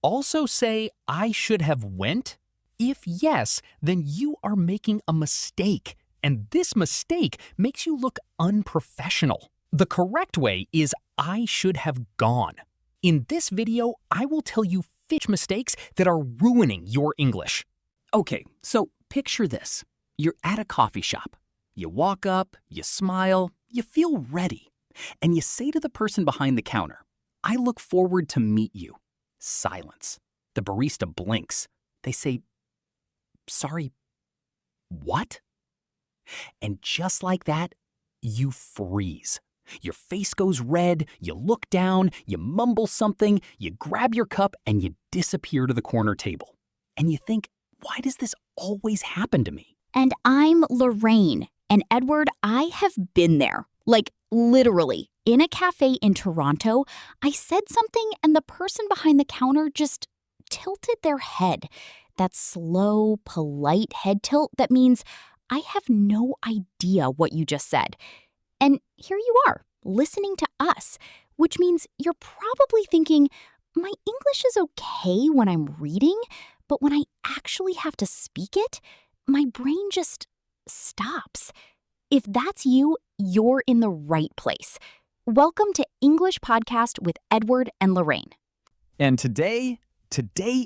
also say I should have went? If yes, then you are making a mistake, and this mistake makes you look unprofessional. The correct way is I should have gone. In this video, I will tell you 5 mistakes that are ruining your English. Okay, so picture this. You're at a coffee shop. You walk up, you smile, you feel ready, and you say to the person behind the counter, "I look forward to meet you." Silence. The barista blinks. They say, "Sorry, what?" And just like that, you freeze. Your face goes red, you look down, you mumble something, you grab your cup, and you disappear to the corner table. And you think, why does this always happen to me? And I'm Lorraine. And Edward, I have been there. Like, literally. In a cafe in Toronto, I said something and the person behind the counter just tilted their head. That slow, polite head tilt that means I have no idea what you just said. And here you are, listening to us, which means you're probably thinking, my English is okay when I'm reading, but when I actually have to speak it, my brain just stops. If that's you, you're in the right place. Welcome to English Podcast with Edward and Lorraine. And today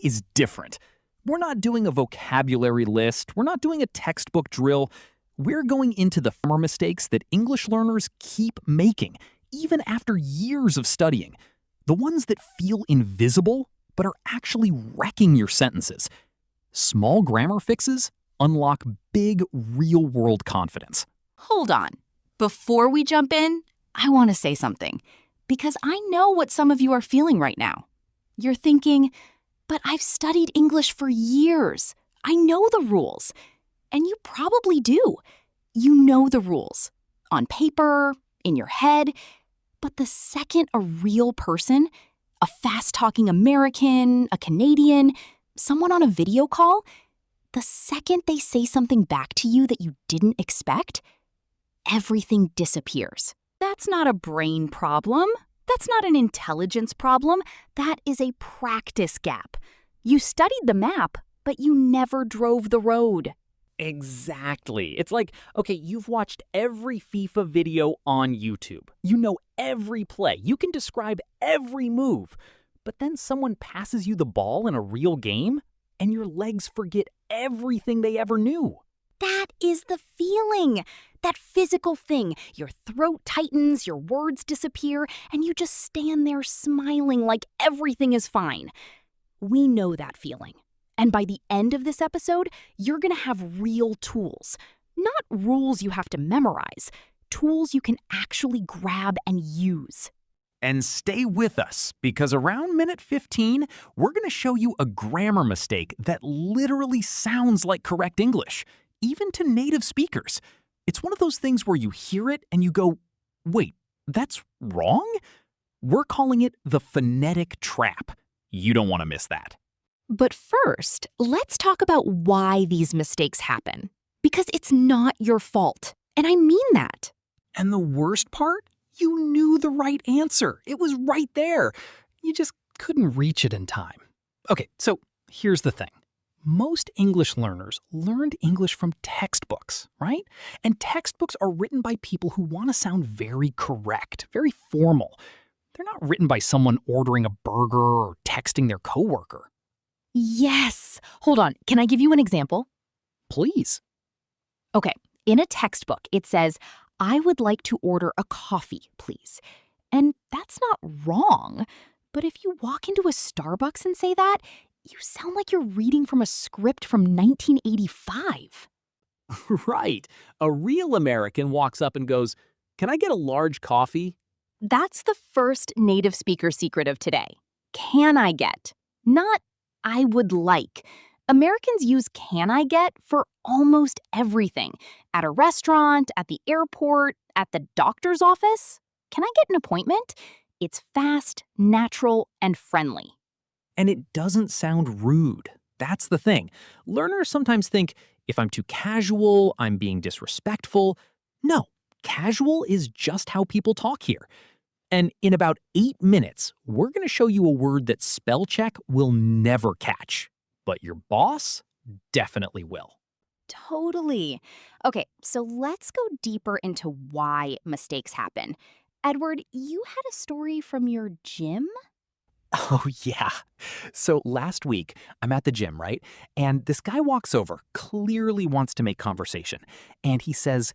is different. We're not doing a vocabulary list. We're not doing a textbook drill. We're going into the former mistakes that English learners keep making, even after years of studying. The ones that feel invisible, but are actually wrecking your sentences. Small grammar fixes unlock big, real-world confidence. Hold on. Before we jump in, I want to say something, because I know what some of you are feeling right now. You're thinking, but I've studied English for years. I know the rules. And you probably do. You know the rules. On paper, in your head. But the second a real person, a fast-talking American, a Canadian, someone on a video call, the second they say something back to you that you didn't expect, everything disappears. That's not a brain problem. That's not an intelligence problem. That is a practice gap. You studied the map, but you never drove the road. Exactly. It's like, okay, you've watched every FIFA video on YouTube. You know every play. You can describe every move. But then someone passes you the ball in a real game, and your legs forget everything they ever knew. That is the feeling. That physical thing. Your throat tightens, your words disappear, and you just stand there smiling like everything is fine. We know that feeling. And by the end of this episode, you're going to have real tools. Not rules you have to memorize. Tools you can actually grab and use. And stay with us, because around minute 15, we're going to show you a grammar mistake that literally sounds like correct English, even to native speakers. It's one of those things where you hear it and you go, wait, that's wrong? We're calling it the phonetic trap. You don't want to miss that. But first, let's talk about why these mistakes happen. Because it's not your fault. And I mean that. And the worst part? You knew the right answer. It was right there. You just couldn't reach it in time. Okay, so here's the thing. Most English learners learned English from textbooks, right? And textbooks are written by people who want to sound very correct, very formal. They're not written by someone ordering a burger or texting their coworker. Yes. Hold on. Can I give you an example? Please. Okay. In a textbook, it says, I would like to order a coffee, please. And that's not wrong. But if you walk into a Starbucks and say that, you sound like you're reading from a script from 1985. Right. A real American walks up and goes, "Can I get a large coffee?" That's the first native speaker secret of today. Can I get? Not I would like. Americans use can I get for almost everything. At a restaurant, at the airport, at the doctor's office. Can I get an appointment? It's fast, natural, and friendly. And it doesn't sound rude. That's the thing. Learners sometimes think, if I'm too casual, I'm being disrespectful. No, casual is just how people talk here. And in about 8 minutes, we're going to show you a word that spell check will never catch. But your boss definitely will. Totally. Okay, so let's go deeper into why mistakes happen. Edward, you had a story from your gym? Oh, yeah. So last week, I'm at the gym, right? And this guy walks over, clearly wants to make conversation. And he says,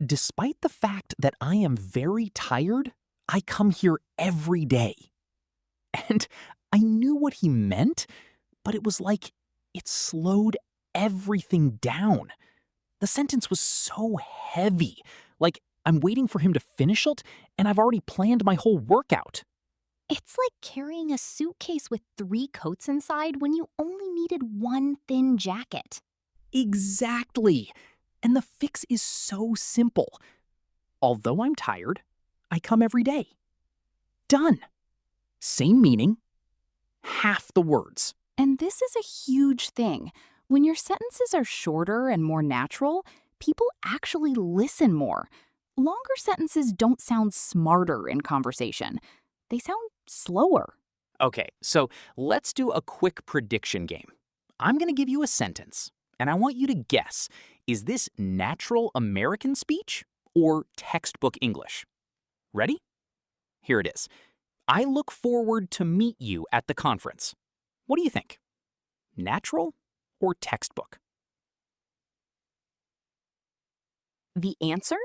despite the fact that I am very tired, I come here every day. And I knew what he meant, but it was like it slowed everything down. The sentence was so heavy. Like I'm waiting for him to finish it, and I've already planned my whole workout. It's like carrying a suitcase with 3 coats inside when you only needed one thin jacket. Exactly. And the fix is so simple. Although I'm tired, I come every day. Done. Same meaning, half the words. And this is a huge thing. When your sentences are shorter and more natural, people actually listen more. Longer sentences don't sound smarter in conversation. They sound slower. Okay, so let's do a quick prediction game. I'm going to give you a sentence, and I want you to guess, is this natural American speech or textbook English? Ready? Here it is. I look forward to meet you at the conference. What do you think? Natural or textbook? The answer?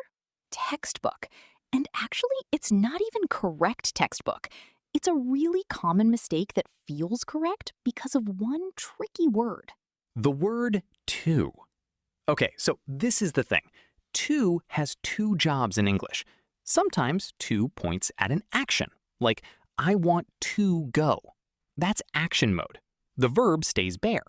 Textbook. And actually, it's not even correct textbook. It's a really common mistake that feels correct because of one tricky word. The word to. Okay, so this is the thing. To has 2 jobs in English. Sometimes to points at an action, like I want to go. That's action mode. The verb stays bare.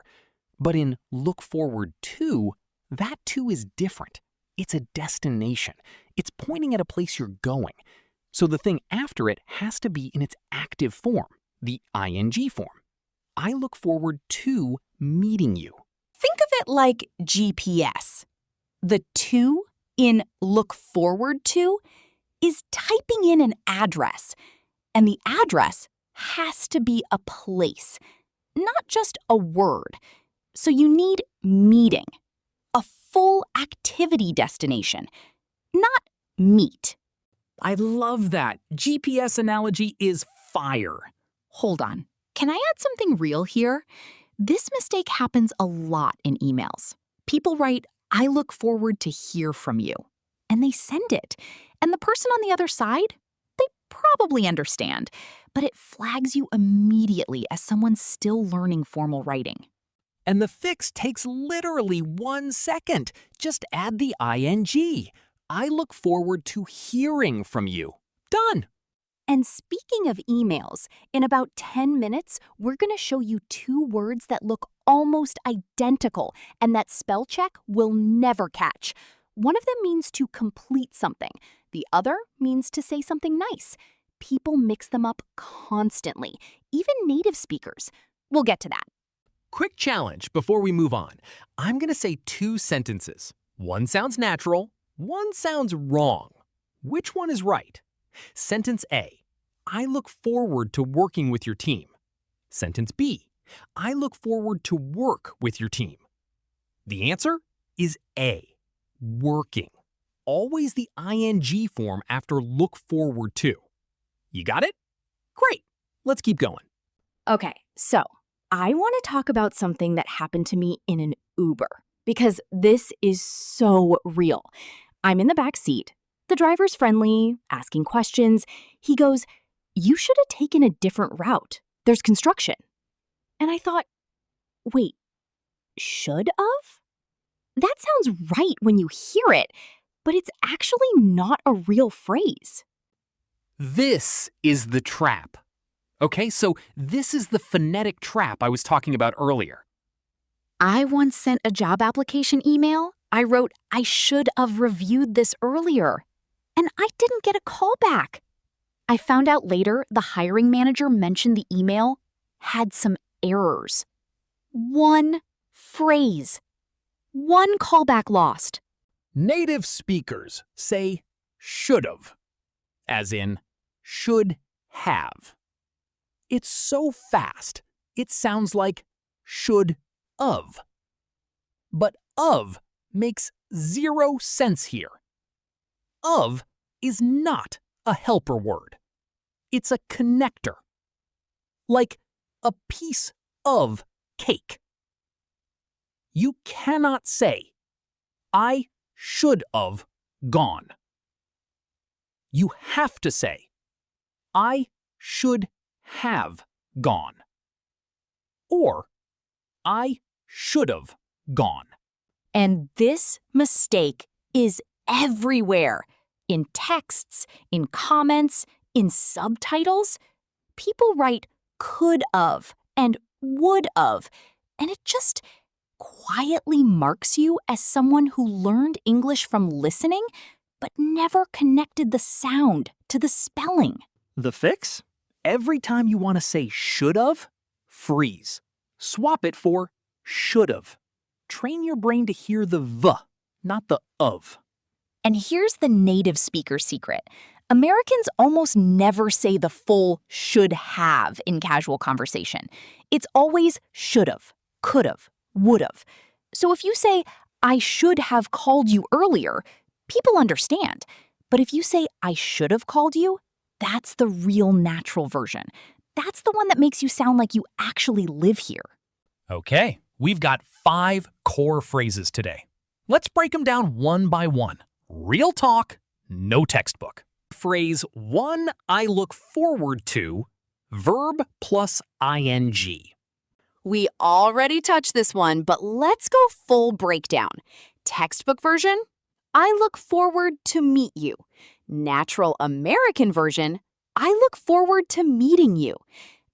But in look forward to, that to is different. It's a destination. It's pointing at a place you're going. So the thing after it has to be in its active form, the ing form. I look forward to meeting you. Think of it like GPS. The to in look forward to is typing in an address, and the address has to be a place, not just a word. So you need meeting, a full activity destination, not meet. I love that. GPS analogy is fire. Hold on. Can I add something real here? This mistake happens a lot in emails. People write, I look forward to hear from you. And they send it. And the person on the other side, they probably understand. But it flags you immediately as someone still learning formal writing. And the fix takes literally 1 second. Just add the ing. I look forward to hearing from you. Done. And speaking of emails, in about 10 minutes, we're going to show you 2 words that look almost identical and that spell check will never catch. One of them means to complete something. The other means to say something nice. People mix them up constantly, even native speakers. We'll get to that. Quick challenge before we move on. I'm going to say 2 sentences. One sounds natural, one sounds wrong. Which one is right? Sentence A, I look forward to working with your team. Sentence B, I look forward to work with your team. The answer is A, working. Always the ing form after look forward to. You got it? Great. Let's keep going. Okay, so I want to talk about something that happened to me in an Uber because this is so real. I'm in the back seat. The driver's friendly, asking questions. He goes, you should have taken a different route. There's construction. And I thought, wait, should have? That sounds right when you hear it, but it's actually not a real phrase. This is the trap. Okay, so this is the phonetic trap I was talking about earlier. I once sent a job application email. I wrote, I should have reviewed this earlier. And I didn't get a call back. I found out later the hiring manager mentioned the email had some errors. One phrase. One callback lost. Native speakers say should've, as in, should have. It's so fast, it sounds like should of. But of makes zero sense here. Of is not a helper word. It's a connector. Like a piece of cake. You cannot say, I should have gone. You have to say, I should have gone. Or, I should have gone. And this mistake is everywhere. In texts, in comments, in subtitles. People write could of and would of, and it just quietly marks you as someone who learned English from listening, but never connected the sound to the spelling. The fix? Every time you want to say should've, freeze. Swap it for should've. Train your brain to hear the v, not the of. And here's the native speaker secret. Americans almost never say the full should have in casual conversation. It's always should've, could've, would've. So if you say, I should have called you earlier, people understand. But if you say, I should have called you, that's the real natural version. That's the one that makes you sound like you actually live here. Okay, we've got 5 core phrases today. Let's break them down one by one. Real talk, no textbook. Phrase 1, I look forward to, verb plus ing. We already touched this one, but let's go full breakdown. Textbook version, I look forward to meet you. Natural American version, I look forward to meeting you.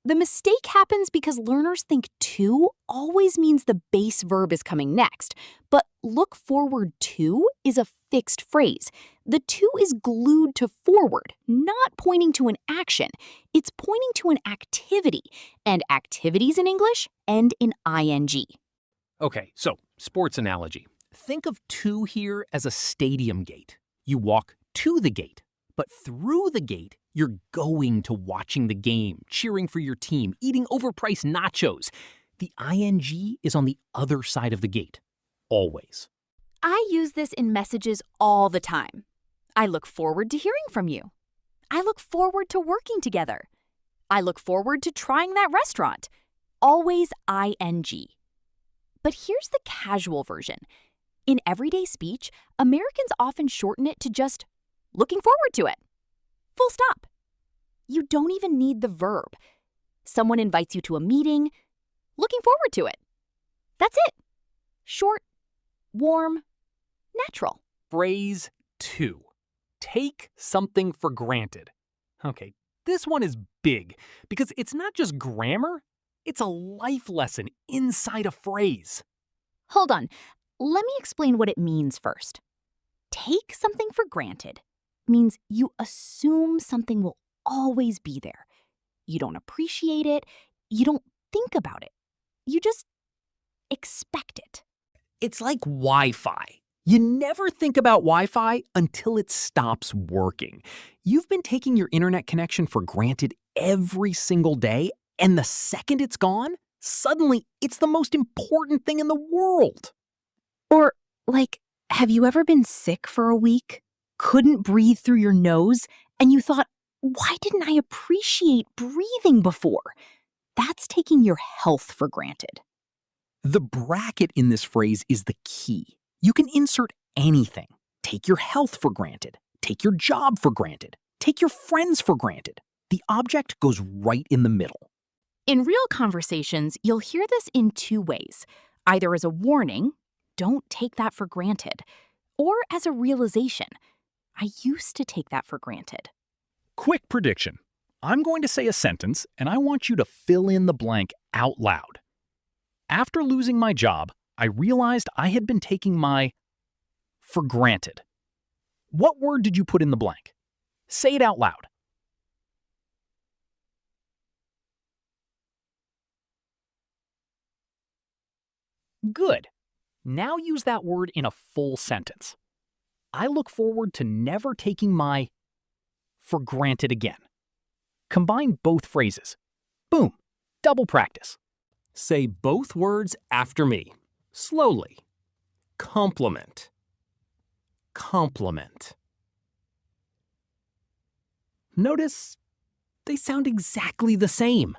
The mistake happens because learners think to always means the base verb is coming next, but look forward to is a fixed phrase. The to is glued to forward, not pointing to an action. It's pointing to an activity, and activities in English end in ing. Okay, so sports analogy. Think of to here as a stadium gate. You walk to the gate, but through the gate, you're going to watching the game, cheering for your team, eating overpriced nachos. The ing is on the other side of the gate, always. I use this in messages all the time. I look forward to hearing from you. I look forward to working together. I look forward to trying that restaurant. Always ing. But here's the casual version. In everyday speech, Americans often shorten it to just looking forward to it. Full stop. You don't even need the verb. Someone invites you to a meeting, looking forward to it. That's it. Short, warm, natural. Phrase 2. Take something for granted. Okay, this one is big because it's not just grammar, it's a life lesson inside a phrase. Hold on. Let me explain what it means first. Take something for granted means you assume something will always be there. You don't appreciate it. You don't think about it. You just expect it. It's like Wi-Fi. You never think about Wi-Fi until it stops working. You've been taking your internet connection for granted every single day, and the second it's gone, suddenly it's the most important thing in the world. Or, like, have you ever been sick for a week? Couldn't breathe through your nose, and you thought, why didn't I appreciate breathing before? That's taking your health for granted. The bracket in this phrase is the key. You can insert anything. Take your health for granted. Take your job for granted. Take your friends for granted. The object goes right in the middle. In real conversations, you'll hear this in 2 ways. Either as a warning, don't take that for granted, or as a realization, I used to take that for granted. Quick prediction. I'm going to say a sentence, and I want you to fill in the blank out loud. After losing my job, I realized I had been taking my for granted. What word did you put in the blank? Say it out loud. Good. Now use that word in a full sentence. I look forward to never taking my for granted again. Combine both phrases. Boom, double practice. Say both words after me, slowly. Compliment. Compliment. Notice they sound exactly the same.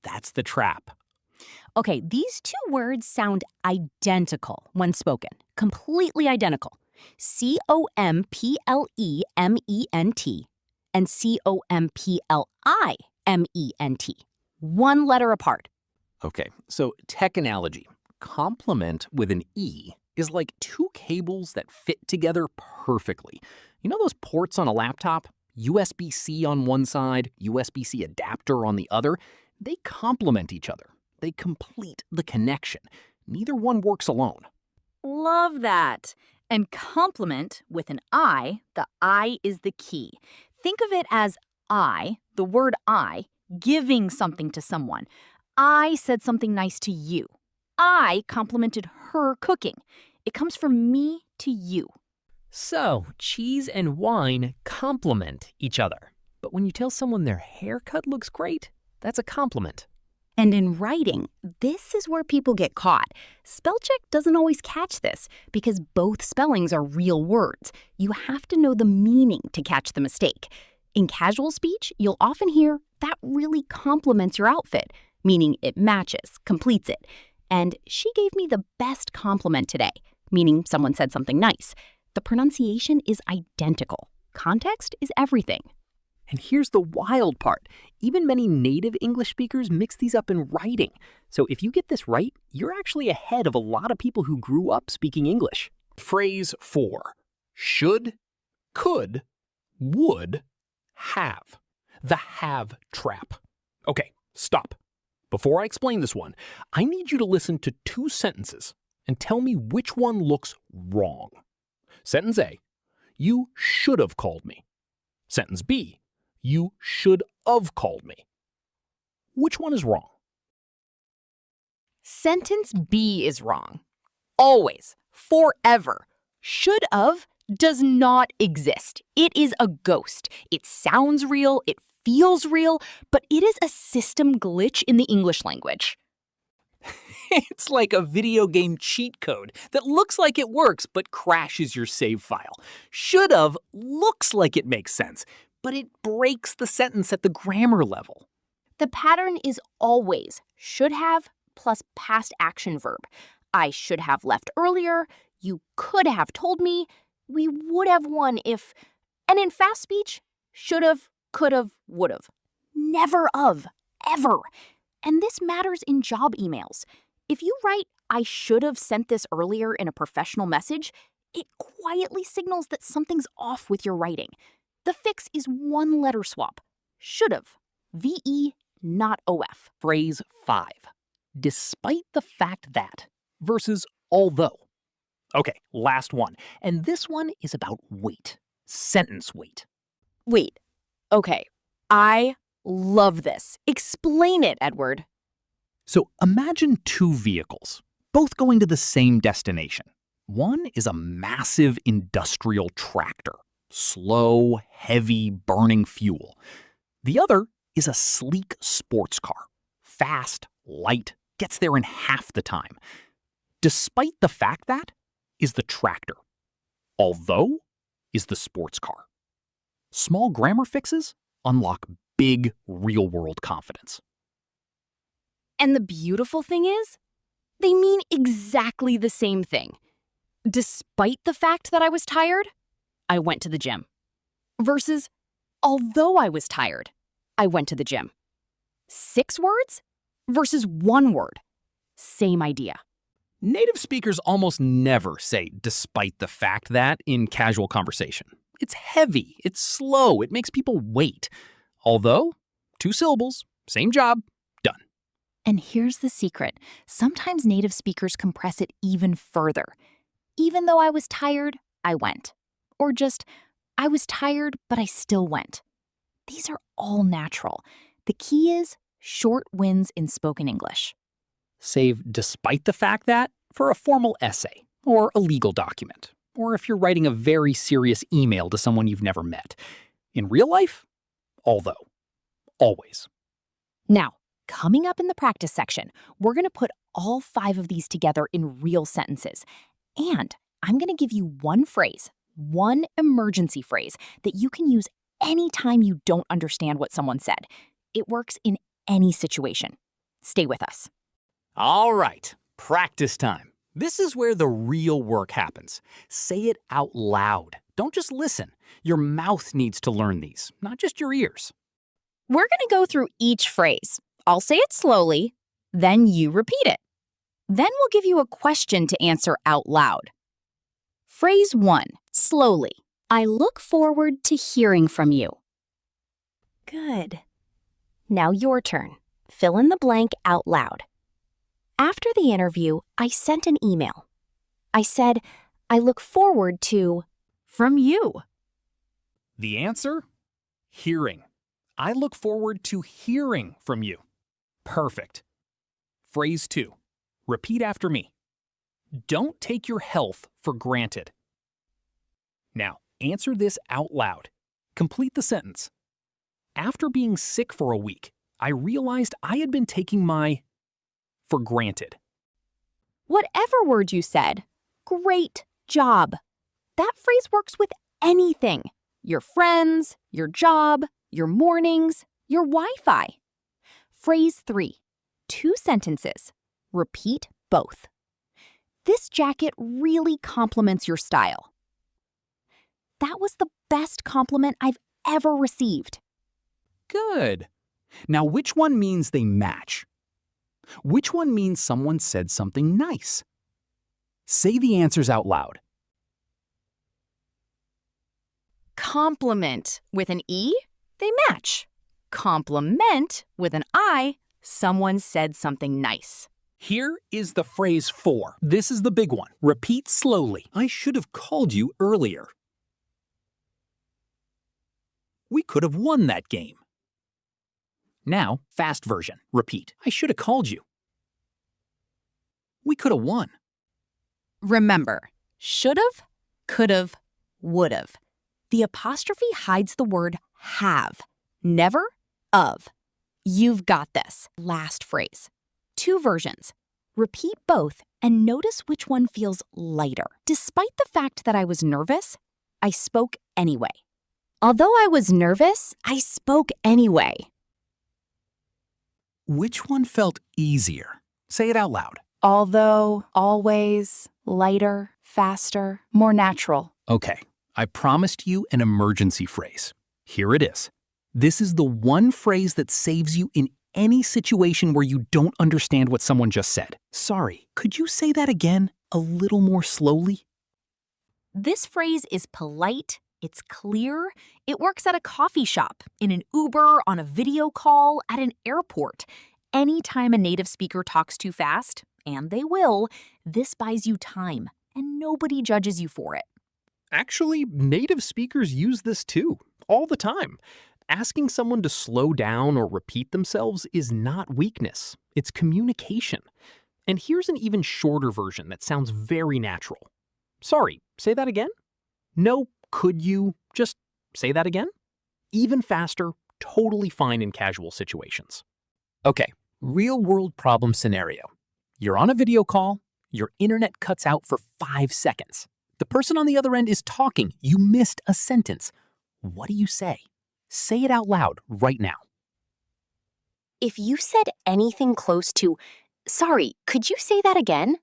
That's the trap. Okay, these two words sound identical when spoken, completely identical. C-O-M-P-L-E-M-E-N-T and C-O-M-P-L-I-M-E-N-T. One letter apart. Okay, so tech analogy. Complement with an E is like two cables that fit together perfectly. You know those ports on a laptop? USB-C on one side, USB-C adapter on the other? They complement each other. They complete the connection. Neither one works alone. Love that. And compliment with an I, the I is the key. Think of it as I, the word I, giving something to someone. I said something nice to you. I complimented her cooking. It comes from me to you. So, cheese and wine complement each other. But when you tell someone their haircut looks great, that's a compliment. And in writing, this is where people get caught. Spell check doesn't always catch this because both spellings are real words. You have to know the meaning to catch the mistake. In casual speech, you'll often hear, "That really complements your outfit," meaning it matches, completes it. And "she gave me the best compliment today," meaning someone said something nice. The pronunciation is identical. Context is everything. And here's the wild part. Even many native English speakers mix these up in writing. So if you get this right, you're actually ahead of a lot of people who grew up speaking English. Phrase 4. Should, could, would, have. The have trap. Okay, stop. Before I explain this one, I need you to listen to two sentences and tell me which one looks wrong. Sentence A, you should have called me. Sentence B, you should have called me. Which one is wrong? Sentence B is wrong. Always. Forever. Should of does not exist. It is a ghost. It sounds real, it feels real, but it is a system glitch in the English language. It's like a video game cheat code that looks like it works but crashes your save file. Should have looks like it makes sense, but it breaks the sentence at the grammar level. The pattern is always should have plus past action verb. I should have left earlier. You could have told me. We would have won if. And in fast speech, should have, could have, would have. Never of, ever. And this matters in job emails. If you write, "I should have sent this earlier" in a professional message, it quietly signals that something's off with your writing. The fix is one letter swap. Should have. V-E, not O-F. Phrase 5. Despite the fact that versus although. Okay, last one. And this one is about weight. Sentence weight. Wait. Okay. I love this. Explain it, Edward. So imagine two vehicles, both going to the same destination. One is a massive industrial tractor, slow, heavy, burning fuel. The other is a sleek sports car, fast, light, gets there in half the time. Despite the fact that is the tractor. Although is the sports car. Small grammar fixes unlock big real-world confidence. And the beautiful thing is, they mean exactly the same thing. Despite the fact that I was tired, I went to the gym. Versus, although I was tired, I went to the gym. 6 words versus 1 word. Same idea. Native speakers almost never say "despite the fact that" in casual conversation. It's heavy, it's slow, it makes people wait. Although, 2 syllables, same job, done. And here's the secret. Sometimes native speakers compress it even further. Even though I was tired, I went. Or just, I was tired, but I still went. These are all natural. The key is short wins in spoken English. Save "despite the fact that" for a formal essay or a legal document, or if you're writing a very serious email to someone you've never met. In real life, although. always. Now, coming up in the practice section, we're going to put all 5 of these together in real sentences. And I'm going to give you one phrase, one emergency phrase that you can use anytime you don't understand what someone said. It works in any situation. Stay with us. All right, practice time. This is where the real work happens. Say it out loud. Don't just listen. Your mouth needs to learn these, not just your ears. We're going to go through each phrase. I'll say it slowly, then you repeat it. Then we'll give you a question to answer out loud. Phrase 1, slowly. I look forward to hearing from you. Good. Now your turn. Fill in the blank out loud. After the interview, I sent an email. I said, I look forward to... From you. The answer? Hearing. I look forward to hearing from you. Perfect. Phrase 2. Repeat after me. Don't take your health for granted. Now, answer this out loud. Complete the sentence. After being sick for a week, I realized I had been taking my for granted. Whatever word you said, great job. That phrase works with anything. Your friends, your job, your mornings, your Wi-Fi. Phrase 3, 2 sentences. Repeat both. This jacket really complements your style. That was the best compliment I've ever received. Good. Now, which one means they match? Which one means someone said something nice? Say the answers out loud. Compliment with an E, they match. Compliment with an I, someone said something nice. Here is the phrase 4. This is the big one. Repeat slowly. I should have called you earlier. We could have won that game. Now, fast version. Repeat. I should have called you. We could have won. Remember, should've, could've, would've. The apostrophe hides the word have, never of. You've got this. Last phrase. 2 versions. Repeat both and notice which one feels lighter. Despite the fact that I was nervous, I spoke anyway. Although I was nervous, I spoke anyway. Which one felt easier? Say it out loud. Although, always, lighter, faster, more natural. Okay, I promised you an emergency phrase. Here it is. This is the one phrase that saves you in any situation where you don't understand what someone just said. Sorry, could you say that again a little more slowly? This phrase is polite, it's clear, it works at a coffee shop, in an Uber, on a video call, at an airport. Anytime a native speaker talks too fast, and they will, this buys you time, and nobody judges you for it. Actually, native speakers use this too, all the time. Asking someone to slow down or repeat themselves is not weakness, it's communication. And here's an even shorter version that sounds very natural. Sorry, say that again? No, could you just say that again? Even faster, totally fine in casual situations. Okay, real-world problem scenario. You're on a video call, your internet cuts out for 5 seconds. The person on the other end is talking, you missed a sentence. What do you say? Say it out loud right now. If you said anything close to, sorry, could you say that again?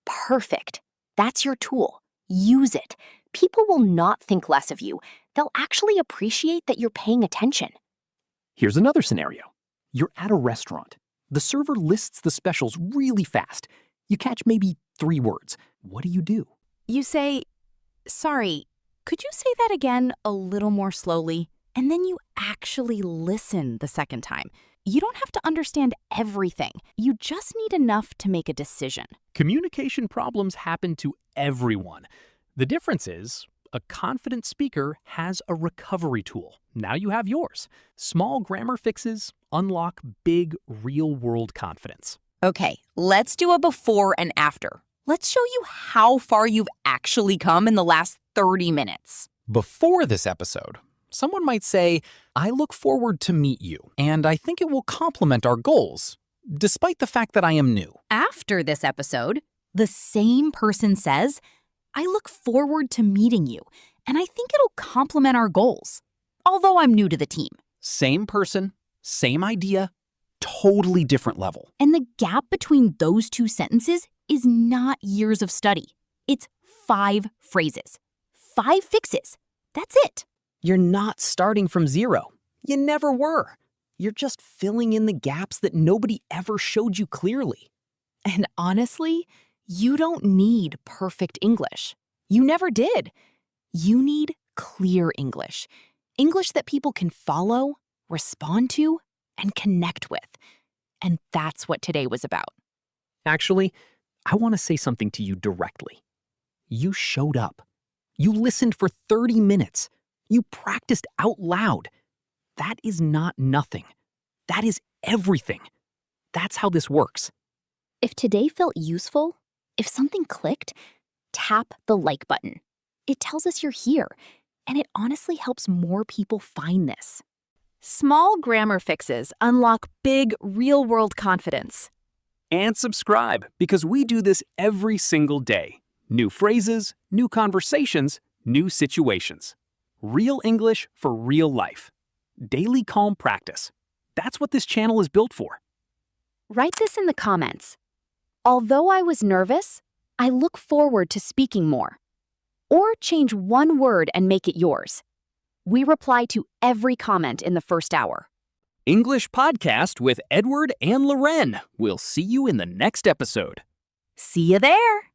Perfect. That's your tool. Use it. People will not think less of you. They'll actually appreciate that you're paying attention. Here's another scenario. You're at a restaurant. The server lists the specials really fast. You catch maybe 3 words. What do? You say, sorry, could you say that again a little more slowly? And then you actually listen the second time. You don't have to understand everything. You just need enough to make a decision. Communication problems happen to everyone. The difference is, a confident speaker has a recovery tool. Now you have yours. Small grammar fixes unlock big, real-world confidence. Okay, let's do a before and after. Let's show you how far you've actually come in the last 30 minutes. Before this episode, Someone might say, I look forward to meet you, and I think it will complement our goals, despite the fact that I am new. After this episode, the same person says, I look forward to meeting you, and I think it'll complement our goals, although I'm new to the team. Same person, same idea, totally different level. And the gap between those two sentences is not years of study. It's 5 phrases, 5 fixes. That's it. You're not starting from zero. You never were. You're just filling in the gaps that nobody ever showed you clearly. And honestly, you don't need perfect English. You never did. You need clear English. English that people can follow, respond to, and connect with. And that's what today was about. Actually, I want to say something to you directly. You showed up. You listened for 30 minutes. You practiced out loud. That is not nothing. That is everything. That's how this works. If today felt useful, if something clicked, tap the like button. It tells us you're here, and it honestly helps more people find this. Small grammar fixes unlock big, real-world confidence. And subscribe, because we do this every single day. New phrases, new conversations, new situations. Real English for real life. Daily calm practice. That's what this channel is built for. Write this in the comments. Although I was nervous, I look forward to speaking more. Or change one word and make it yours. We reply to every comment in the first hour. English Podcast with Edward and Loren. We'll see you in the next episode. See you there!